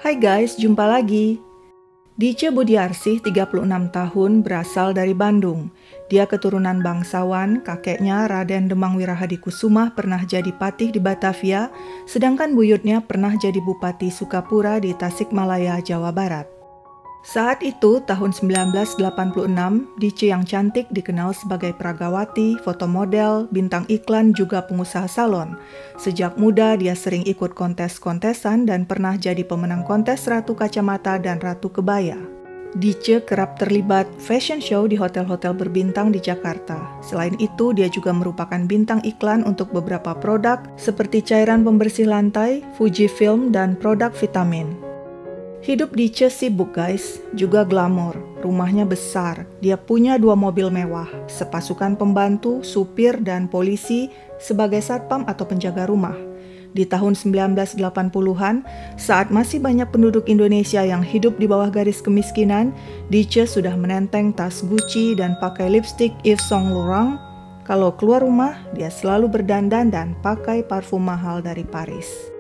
Hai guys, jumpa lagi. Dice Budiarsih, 36 tahun, berasal dari Bandung. Dia keturunan bangsawan, kakeknya Raden Demang Wirahadikusumah pernah jadi patih di Batavia, sedangkan buyutnya pernah jadi Bupati Sukapura di Tasikmalaya, Jawa Barat. Saat itu, tahun 1986, Dice yang cantik dikenal sebagai pragawati, fotomodel, bintang iklan, juga pengusaha salon. Sejak muda, dia sering ikut kontes-kontesan dan pernah jadi pemenang kontes Ratu Kacamata dan Ratu Kebaya. Dice kerap terlibat fashion show di hotel-hotel berbintang di Jakarta. Selain itu, dia juga merupakan bintang iklan untuk beberapa produk seperti cairan pembersih lantai, Fujifilm, dan produk vitamin. Hidup Dice sibuk guys, juga glamor, rumahnya besar, dia punya 2 mobil mewah, sepasukan pembantu, supir, dan polisi sebagai satpam atau penjaga rumah. Di tahun 1980-an, saat masih banyak penduduk Indonesia yang hidup di bawah garis kemiskinan, Dice sudah menenteng tas Gucci dan pakai lipstik Yves Saint Laurent. Kalau keluar rumah, dia selalu berdandan dan pakai parfum mahal dari Paris.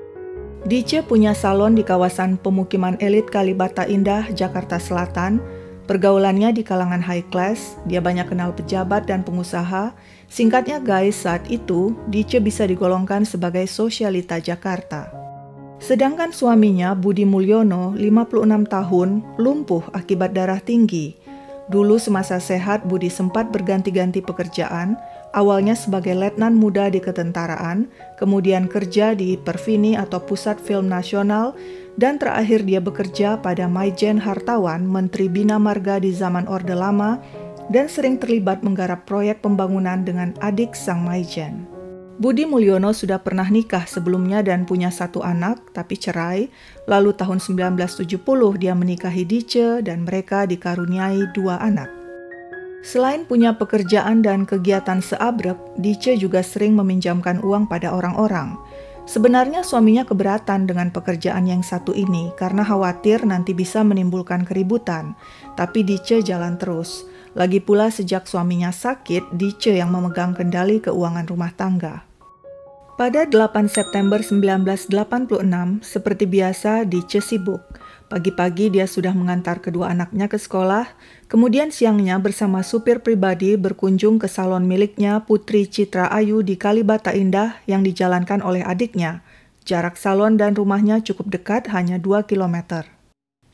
Dice punya salon di kawasan pemukiman elit Kalibata Indah, Jakarta Selatan. Pergaulannya di kalangan high class, dia banyak kenal pejabat dan pengusaha. Singkatnya guys, saat itu Dice bisa digolongkan sebagai sosialita Jakarta. Sedangkan suaminya Budi Mulyono, 56 tahun, lumpuh akibat darah tinggi. Dulu semasa sehat Budi sempat berganti-ganti pekerjaan. Awalnya sebagai letnan muda di ketentaraan, kemudian kerja di Perfini atau Pusat Film Nasional, dan terakhir dia bekerja pada Maijen Hartawan, Menteri Bina Marga di zaman Orde Lama, dan sering terlibat menggarap proyek pembangunan dengan adik sang Maijen. Budi Mulyono sudah pernah nikah sebelumnya dan punya 1 anak, tapi cerai. Lalu tahun 1970 dia menikahi Dice dan mereka dikaruniai 2 anak. Selain punya pekerjaan dan kegiatan seabrek, Dice juga sering meminjamkan uang pada orang-orang. Sebenarnya suaminya keberatan dengan pekerjaan yang satu ini karena khawatir nanti bisa menimbulkan keributan. Tapi Dice jalan terus. Lagi pula sejak suaminya sakit, Dice yang memegang kendali keuangan rumah tangga. Pada 8 September 1986, seperti biasa Dice sibuk. Pagi-pagi dia sudah mengantar kedua anaknya ke sekolah, kemudian siangnya bersama supir pribadi berkunjung ke salon miliknya Putri Citra Ayu di Kalibata Indah yang dijalankan oleh adiknya. Jarak salon dan rumahnya cukup dekat, hanya 2 km.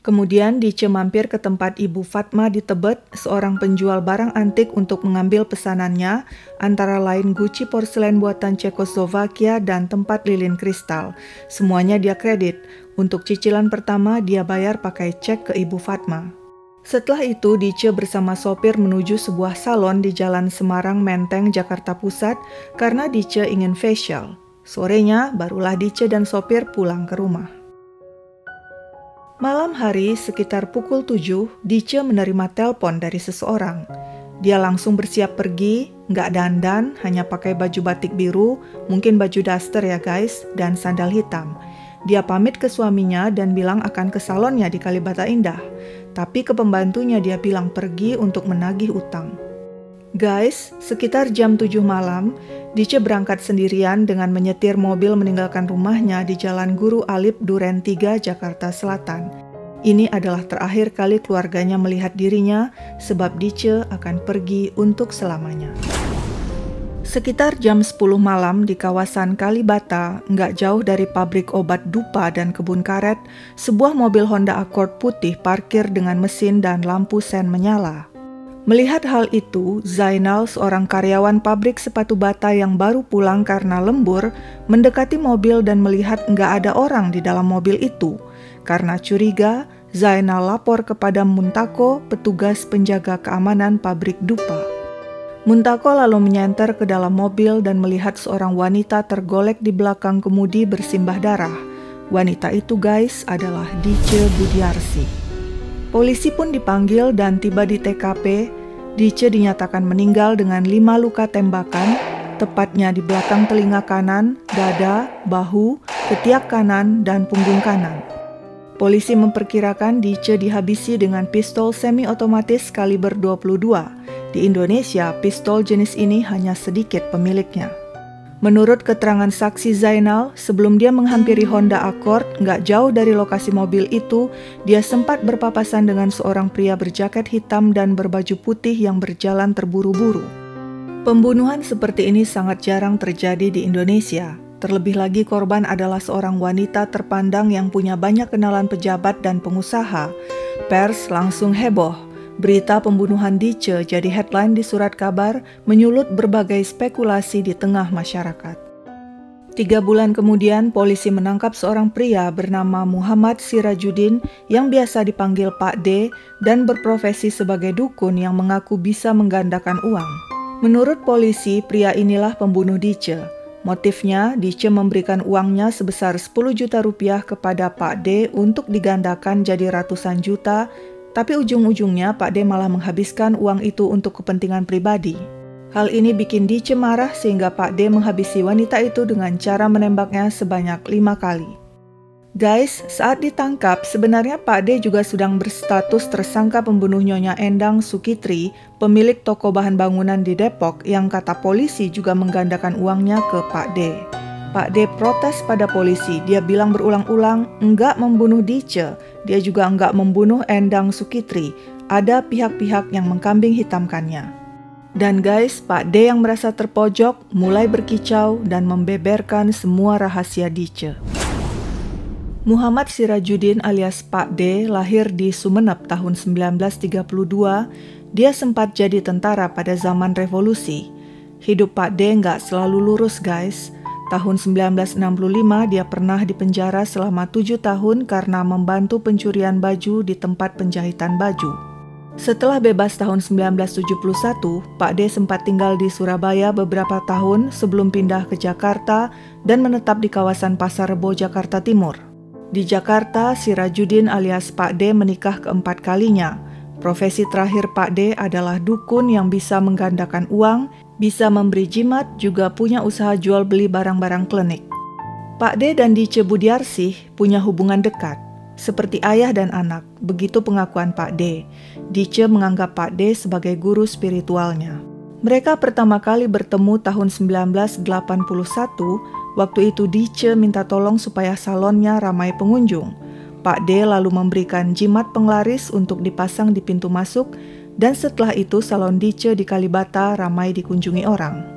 Kemudian Dice mampir ke tempat Ibu Fatma di Tebet, seorang penjual barang antik untuk mengambil pesanannya, antara lain Gucci porselen buatan Cekoslovakia dan tempat lilin kristal. Semuanya dia kredit. Untuk cicilan pertama dia bayar pakai cek ke Ibu Fatma. Setelah itu Dice bersama sopir menuju sebuah salon di Jalan Semarang Menteng, Jakarta Pusat karena Dice ingin facial. Sorenya barulah Dice dan sopir pulang ke rumah. Malam hari sekitar pukul 7, Dice menerima telepon dari seseorang. Dia langsung bersiap pergi, nggak dandan, hanya pakai baju batik biru, mungkin baju daster ya guys, dan sandal hitam. Dia pamit ke suaminya dan bilang akan ke salonnya di Kalibata Indah. Tapi ke pembantunya dia bilang pergi untuk menagih utang. Guys, sekitar jam 7 malam, Dice berangkat sendirian dengan menyetir mobil meninggalkan rumahnya di Jalan Guru Alip Duren 3, Jakarta Selatan. Ini adalah terakhir kali keluarganya melihat dirinya sebab Dice akan pergi untuk selamanya. Sekitar jam 10 malam di kawasan Kalibata, nggak jauh dari pabrik obat dupa dan kebun karet, sebuah mobil Honda Accord putih parkir dengan mesin dan lampu sen menyala. Melihat hal itu, Zainal, seorang karyawan pabrik sepatu bata yang baru pulang karena lembur, mendekati mobil dan melihat nggak ada orang di dalam mobil itu. Karena curiga, Zainal lapor kepada Muntako, petugas penjaga keamanan pabrik dupa. Muntako lalu menyenter ke dalam mobil dan melihat seorang wanita tergolek di belakang kemudi bersimbah darah. Wanita itu guys adalah Dice Budiarsih. Polisi pun dipanggil dan tiba di TKP. Dice dinyatakan meninggal dengan 5 luka tembakan, tepatnya di belakang telinga kanan, dada, bahu, ketiak kanan, dan punggung kanan. Polisi memperkirakan Dice dihabisi dengan pistol semi-otomatis kaliber 22. Di Indonesia, pistol jenis ini hanya sedikit pemiliknya. Menurut keterangan saksi Zainal, sebelum dia menghampiri Honda Accord, nggak jauh dari lokasi mobil itu, dia sempat berpapasan dengan seorang pria berjaket hitam dan berbaju putih yang berjalan terburu-buru. Pembunuhan seperti ini sangat jarang terjadi di Indonesia. Terlebih lagi korban adalah seorang wanita terpandang yang punya banyak kenalan pejabat dan pengusaha. Pers langsung heboh. Berita pembunuhan Dice jadi headline di surat kabar, menyulut berbagai spekulasi di tengah masyarakat. 3 bulan kemudian, polisi menangkap seorang pria bernama Muhammad Sirajuddin yang biasa dipanggil Pak D dan berprofesi sebagai dukun yang mengaku bisa menggandakan uang. Menurut polisi, pria inilah pembunuh Dice. Motifnya, Dice memberikan uangnya sebesar 10 juta rupiah kepada Pak D untuk digandakan jadi ratusan juta, tapi ujung-ujungnya Pak D malah menghabiskan uang itu untuk kepentingan pribadi. Hal ini bikin Dice marah sehingga Pak D menghabisi wanita itu dengan cara menembaknya sebanyak 5 kali. Guys, saat ditangkap sebenarnya Pak D juga sedang berstatus tersangka pembunuh Nyonya Endang Sukitri, pemilik toko bahan bangunan di Depok yang kata polisi juga menggandakan uangnya ke Pak D. Pak D protes pada polisi, dia bilang berulang-ulang enggak membunuh Dice, dia juga enggak membunuh Endang Sukitri, ada pihak-pihak yang mengkambing hitamkannya. Dan guys, Pak D yang merasa terpojok mulai berkicau dan membeberkan semua rahasia Dice. Muhammad Sirajuddin alias Pak D lahir di Sumeneb tahun 1932, dia sempat jadi tentara pada zaman revolusi. Hidup Pak D nggak selalu lurus guys. Tahun 1965 dia pernah dipenjara selama 7 tahun karena membantu pencurian baju di tempat penjahitan baju. Setelah bebas tahun 1971, Pak D sempat tinggal di Surabaya beberapa tahun sebelum pindah ke Jakarta dan menetap di kawasan Pasar Rebo, Jakarta Timur. Di Jakarta, Sirajuddin alias Pak D menikah keempat kalinya. Profesi terakhir Pak D adalah dukun yang bisa menggandakan uang, bisa memberi jimat, juga punya usaha jual beli barang-barang klinik. Pak D dan Dice Budiarsih punya hubungan dekat, seperti ayah dan anak, begitu pengakuan Pak D. Dice menganggap Pak D sebagai guru spiritualnya. Mereka pertama kali bertemu tahun 1981, waktu itu Dice minta tolong supaya salonnya ramai pengunjung. Pak D lalu memberikan jimat penglaris untuk dipasang di pintu masuk, dan setelah itu salon Dice di Kalibata ramai dikunjungi orang.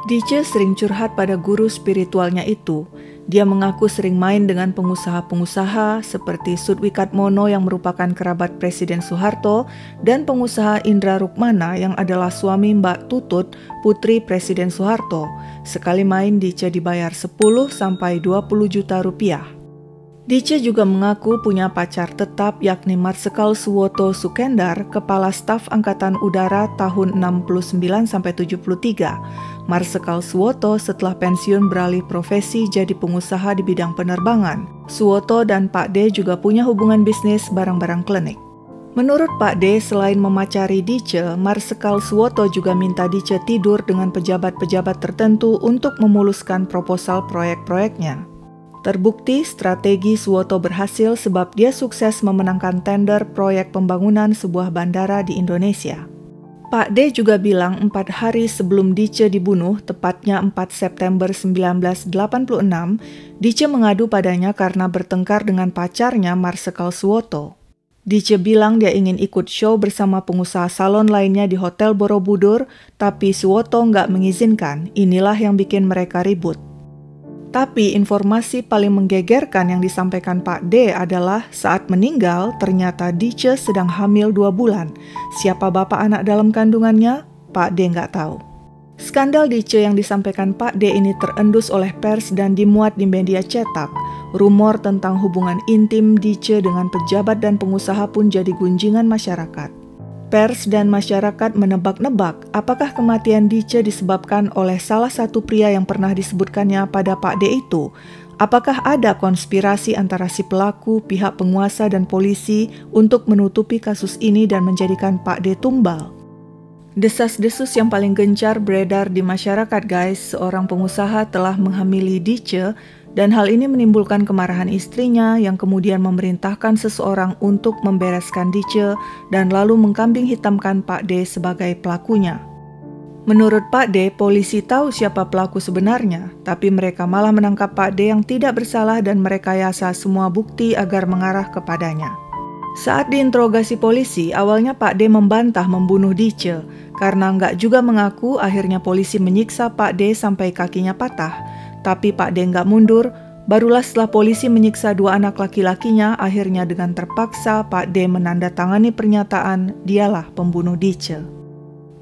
Dice sering curhat pada guru spiritualnya itu. Dia mengaku sering main dengan pengusaha-pengusaha seperti Sudwikatmono yang merupakan kerabat Presiden Soeharto dan pengusaha Indra Rukmana yang adalah suami Mbak Tutut, putri Presiden Soeharto. Sekali main Dice dibayar 10-20 juta rupiah. Dice juga mengaku punya pacar tetap yakni Marsekal Suwoto Sukendar, Kepala Staf Angkatan Udara tahun 69-73. Marsekal Suwoto setelah pensiun beralih profesi jadi pengusaha di bidang penerbangan. Suwoto dan Pak D juga punya hubungan bisnis barang-barang klinik. Menurut Pak D, selain memacari Dice, Marsekal Suwoto juga minta Dice tidur dengan pejabat-pejabat tertentu untuk memuluskan proposal proyek-proyeknya. Terbukti strategi Suwoto berhasil sebab dia sukses memenangkan tender proyek pembangunan sebuah bandara di Indonesia. Pak D juga bilang 4 hari sebelum Dice dibunuh, tepatnya 4 September 1986, Dice mengadu padanya karena bertengkar dengan pacarnya Marsekal Suwoto. Dice bilang dia ingin ikut show bersama pengusaha salon lainnya di Hotel Borobudur, tapi Suwoto nggak mengizinkan. Inilah yang bikin mereka ribut. Tapi informasi paling menggegerkan yang disampaikan Pak D adalah saat meninggal ternyata Dice sedang hamil 2 bulan. Siapa bapak anak dalam kandungannya? Pak D nggak tahu. Skandal Dice yang disampaikan Pak D ini terendus oleh pers dan dimuat di media cetak. Rumor tentang hubungan intim Dice dengan pejabat dan pengusaha pun jadi gunjingan masyarakat. Pers dan masyarakat menebak-nebak apakah kematian Dice disebabkan oleh salah satu pria yang pernah disebutkannya pada Pak D itu. Apakah ada konspirasi antara si pelaku, pihak penguasa dan polisi untuk menutupi kasus ini dan menjadikan Pak D tumbal? Desas-desus yang paling gencar beredar di masyarakat guys, seorang pengusaha telah menghamili Dice dan hal ini menimbulkan kemarahan istrinya yang kemudian memerintahkan seseorang untuk membereskan Dice dan lalu mengkambing hitamkan Pak D sebagai pelakunya. Menurut Pak D, polisi tahu siapa pelaku sebenarnya, tapi mereka malah menangkap Pak D yang tidak bersalah dan merekayasa semua bukti agar mengarah kepadanya. Saat diinterogasi polisi, awalnya Pak D membantah membunuh Dice. Karena nggak juga mengaku, akhirnya polisi menyiksa Pak D sampai kakinya patah. Tapi Pak D nggak mundur, barulah setelah polisi menyiksa dua anak laki-lakinya, akhirnya dengan terpaksa Pak D menandatangani pernyataan dialah pembunuh Dice.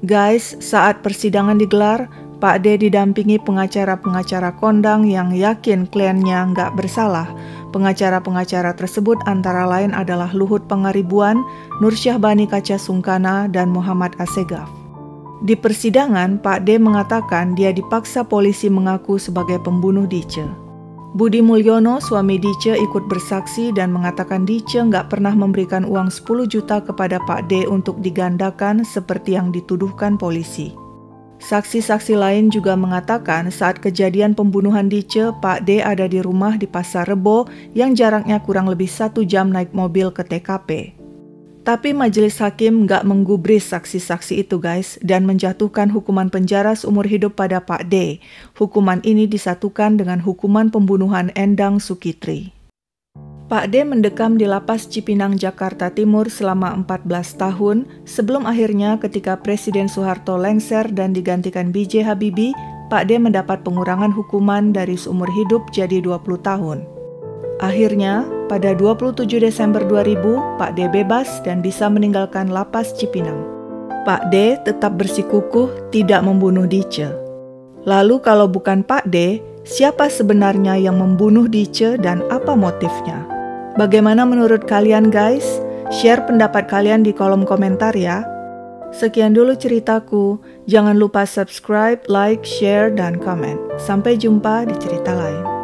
Guys, saat persidangan digelar, Pak D didampingi pengacara-pengacara kondang yang yakin kliennya nggak bersalah. Pengacara-pengacara tersebut antara lain adalah Luhut Pangaribuan, Nursyahbani Kaca Sungkana, dan Muhammad Assegaf. Di persidangan, Pak D mengatakan dia dipaksa polisi mengaku sebagai pembunuh Dice. Budi Mulyono, suami Dice, ikut bersaksi dan mengatakan Dice nggak pernah memberikan uang 10 juta kepada Pak D untuk digandakan seperti yang dituduhkan polisi. Saksi-saksi lain juga mengatakan saat kejadian pembunuhan Dice, Pak D ada di rumah di Pasar Rebo yang jaraknya kurang lebih 1 jam naik mobil ke TKP. Tapi majelis hakim nggak menggubris saksi-saksi itu guys dan menjatuhkan hukuman penjara seumur hidup pada Pak D. Hukuman ini disatukan dengan hukuman pembunuhan Endang Sukitri. Pak D mendekam di Lapas Cipinang, Jakarta Timur selama 14 tahun sebelum akhirnya ketika Presiden Soeharto lengser dan digantikan B.J. Habibie, Pak D mendapat pengurangan hukuman dari seumur hidup jadi 20 tahun. Akhirnya, pada 27 Desember 2000, Pak D bebas dan bisa meninggalkan Lapas Cipinang. Pak D tetap bersikukuh tidak membunuh Dice. Lalu kalau bukan Pak D, siapa sebenarnya yang membunuh Dice dan apa motifnya? Bagaimana menurut kalian guys? Share pendapat kalian di kolom komentar ya. Sekian dulu ceritaku. Jangan lupa subscribe, like, share, dan komen. Sampai jumpa di cerita lain.